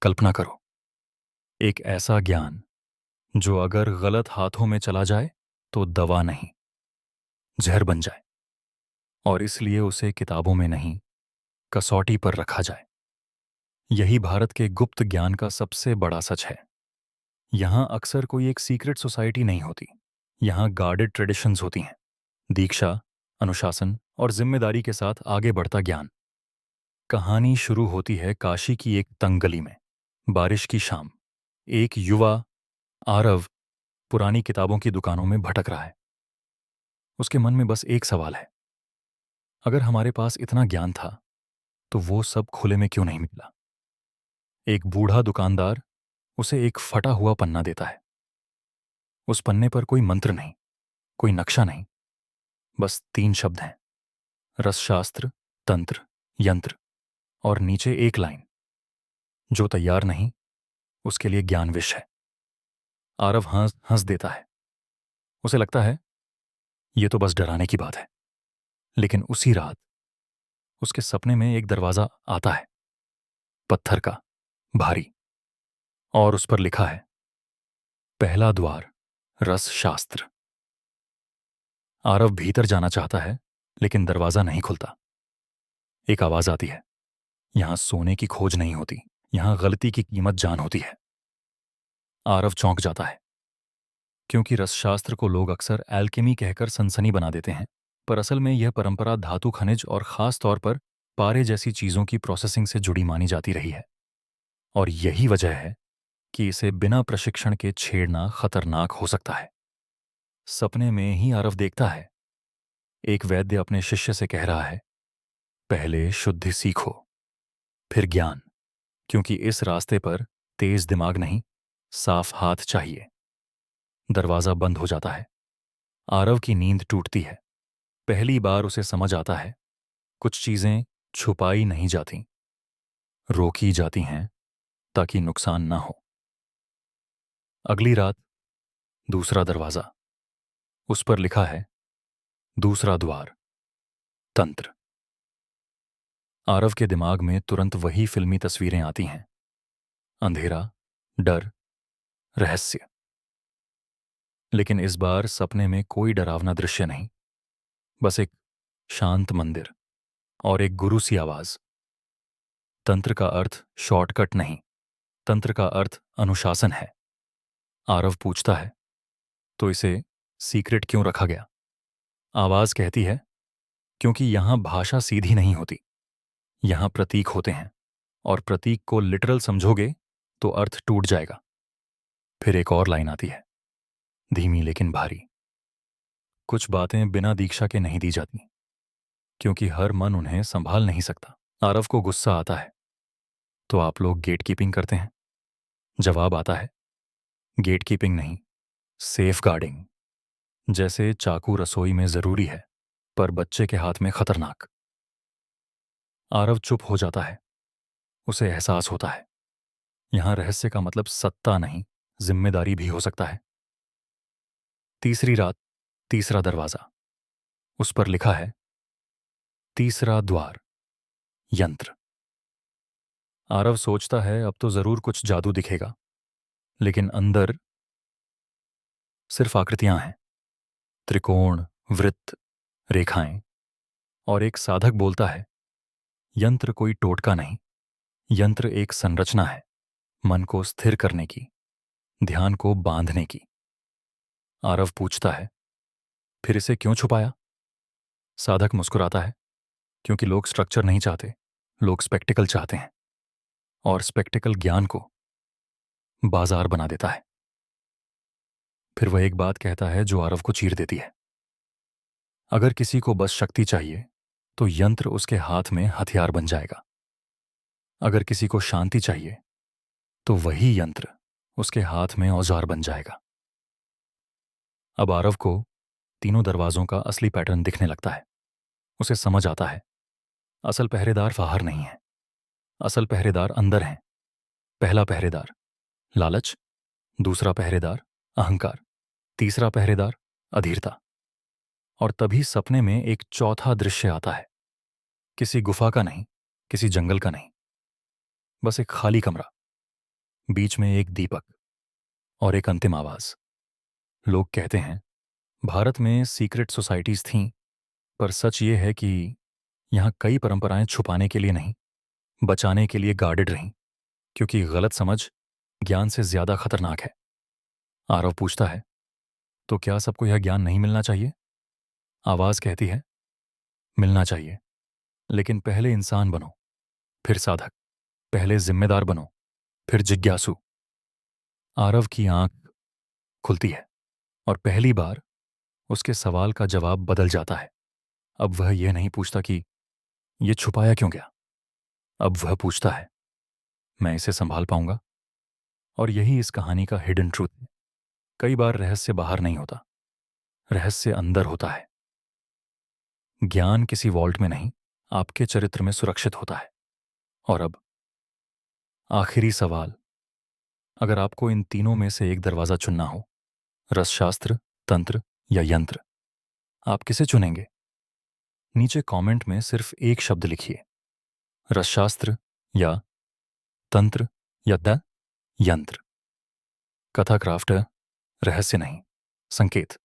कल्पना करो, एक ऐसा ज्ञान जो अगर गलत हाथों में चला जाए तो दवा नहीं, जहर बन जाए। और इसलिए उसे किताबों में नहीं, कसौटी पर रखा जाए। यही भारत के गुप्त ज्ञान का सबसे बड़ा सच है। यहाँ अक्सर कोई एक सीक्रेट सोसाइटी नहीं होती। यहाँ गार्डेड ट्रेडिशंस होती हैं। दीक्षा, अनुशासन और जिम्मेदारी के साथ आगे बढ़ता ज्ञान। कहानी शुरू होती है काशी की एक तंग गली में। बारिश की शाम। एक युवा आरव पुरानी किताबों की दुकानों में भटक रहा है। उसके मन में बस एक सवाल है, अगर हमारे पास इतना ज्ञान था तो वो सब खुले में क्यों नहीं मिला। एक बूढ़ा दुकानदार उसे एक फटा हुआ पन्ना देता है। उस पन्ने पर कोई मंत्र नहीं, कोई नक्शा नहीं, बस 3 शब्द हैं, रसशास्त्र, तंत्र, यंत्र। और नीचे एक लाइन, जो तैयार नहीं उसके लिए ज्ञान विष है। आरव हंस हंस देता है। उसे लगता है ये तो बस डराने की बात है। लेकिन उसी रात उसके सपने में एक दरवाजा आता है, पत्थर का, भारी। और उस पर लिखा है, पहला द्वार, रस शास्त्र। आरव भीतर जाना चाहता है, लेकिन दरवाजा नहीं खुलता। एक आवाज आती है, यहां सोने की खोज नहीं होती, यहां गलती की कीमत जान होती है। आरव चौंक जाता है, क्योंकि रसशास्त्र को लोग अक्सर एल्केमी कहकर सनसनी बना देते हैं, पर असल में यह परंपरा धातु खनिज और खास तौर पर पारे जैसी चीजों की प्रोसेसिंग से जुड़ी मानी जाती रही है। और यही वजह है कि इसे बिना प्रशिक्षण के छेड़ना खतरनाक हो सकता है। सपने में ही आरव देखता है, एक वैद्य अपने शिष्य से कह रहा है, पहले शुद्धि सीखो, फिर ज्ञान, क्योंकि इस रास्ते पर तेज दिमाग नहीं, साफ हाथ चाहिए। दरवाजा बंद हो जाता है। आरव की नींद टूटती है। पहली बार उसे समझ आता है, कुछ चीजें छुपाई नहीं जाती, रोकी जाती हैं ताकि नुकसान ना हो। अगली रात दूसरा दरवाजा, उस पर लिखा है, दूसरा द्वार, तंत्र। आरव के दिमाग में तुरंत वही फिल्मी तस्वीरें आती हैं, अंधेरा, डर, रहस्य। लेकिन इस बार सपने में कोई डरावना दृश्य नहीं, बस एक शांत मंदिर और एक गुरु सी आवाज। तंत्र का अर्थ शॉर्टकट नहीं, तंत्र का अर्थ अनुशासन है। आरव पूछता है, तो इसे सीक्रेट क्यों रखा गया। आवाज कहती है, क्योंकि यहां भाषा सीधी नहीं होती, यहां प्रतीक होते हैं, और प्रतीक को लिटरल समझोगे तो अर्थ टूट जाएगा। फिर एक और लाइन आती है, धीमी लेकिन भारी, कुछ बातें बिना दीक्षा के नहीं दी जाती, क्योंकि हर मन उन्हें संभाल नहीं सकता। आरव को गुस्सा आता है, तो आप लोग गेट कीपिंग करते हैं। जवाब आता है, गेट कीपिंग नहीं, सेफ गार्डिंग। जैसे चाकू रसोई में जरूरी है, पर बच्चे के हाथ में खतरनाक। आरव चुप हो जाता है। उसे एहसास होता है, यहां रहस्य का मतलब सत्ता नहीं, जिम्मेदारी भी हो सकता है। तीसरी रात तीसरा दरवाजा, उस पर लिखा है, तीसरा द्वार, यंत्र। आरव सोचता है अब तो जरूर कुछ जादू दिखेगा, लेकिन अंदर सिर्फ आकृतियां हैं, त्रिकोण, वृत्त, रेखाएं। और एक साधक बोलता है, यंत्र कोई टोटका नहीं, यंत्र एक संरचना है, मन को स्थिर करने की, ध्यान को बांधने की। आरव पूछता है, फिर इसे क्यों छुपाया। साधक मुस्कुराता है, क्योंकि लोग स्ट्रक्चर नहीं चाहते, लोग स्पेक्टिकल चाहते हैं, और स्पेक्टिकल ज्ञान को बाजार बना देता है। फिर वह एक बात कहता है जो आरव को चीर देती है, अगर किसी को बस शक्ति चाहिए तो यंत्र उसके हाथ में हथियार बन जाएगा। अगर किसी को शांति चाहिए तो वही यंत्र उसके हाथ में औजार बन जाएगा। अब आरव को तीनों दरवाजों का असली पैटर्न दिखने लगता है। उसे समझ आता है, असल पहरेदार बाहर नहीं है, असल पहरेदार अंदर हैं। पहला पहरेदार लालच, दूसरा पहरेदार अहंकार, तीसरा पहरेदार अधीरता। और तभी सपने में एक चौथा दृश्य आता है, किसी गुफा का नहीं, किसी जंगल का नहीं, बस एक खाली कमरा, बीच में एक दीपक और एक अंतिम आवाज। लोग कहते हैं भारत में सीक्रेट सोसाइटीज थीं, पर सच ये है कि यहाँ कई परंपराएं छुपाने के लिए नहीं, बचाने के लिए गार्डेड रहीं, क्योंकि गलत समझ ज्ञान से ज्यादा खतरनाक है। आरव पूछता है, तो क्या सबको यह ज्ञान नहीं मिलना चाहिए? आवाज कहती है, मिलना चाहिए, लेकिन पहले इंसान बनो, फिर साधक। पहले जिम्मेदार बनो, फिर जिज्ञासु। आरव की आंख खुलती है और पहली बार उसके सवाल का जवाब बदल जाता है। अब वह यह नहीं पूछता कि यह छुपाया क्यों गया। अब वह पूछता है, मैं इसे संभाल पाऊंगा? और यही इस कहानी का हिडन ट्रूथ है। कई बार रहस्य बाहर नहीं होता, रहस्य अंदर होता है। ज्ञान किसी वॉल्ट में नहीं, आपके चरित्र में सुरक्षित होता है। और अब आखिरी सवाल, अगर आपको इन तीनों में से एक दरवाजा चुनना हो, रसशास्त्र, तंत्र या यंत्र, आप किसे चुनेंगे? नीचे कमेंट में सिर्फ एक शब्द लिखिए, रसशास्त्र या तंत्र या द यंत्र। कथा क्राफ्ट है, रहस्य नहीं, संकेत।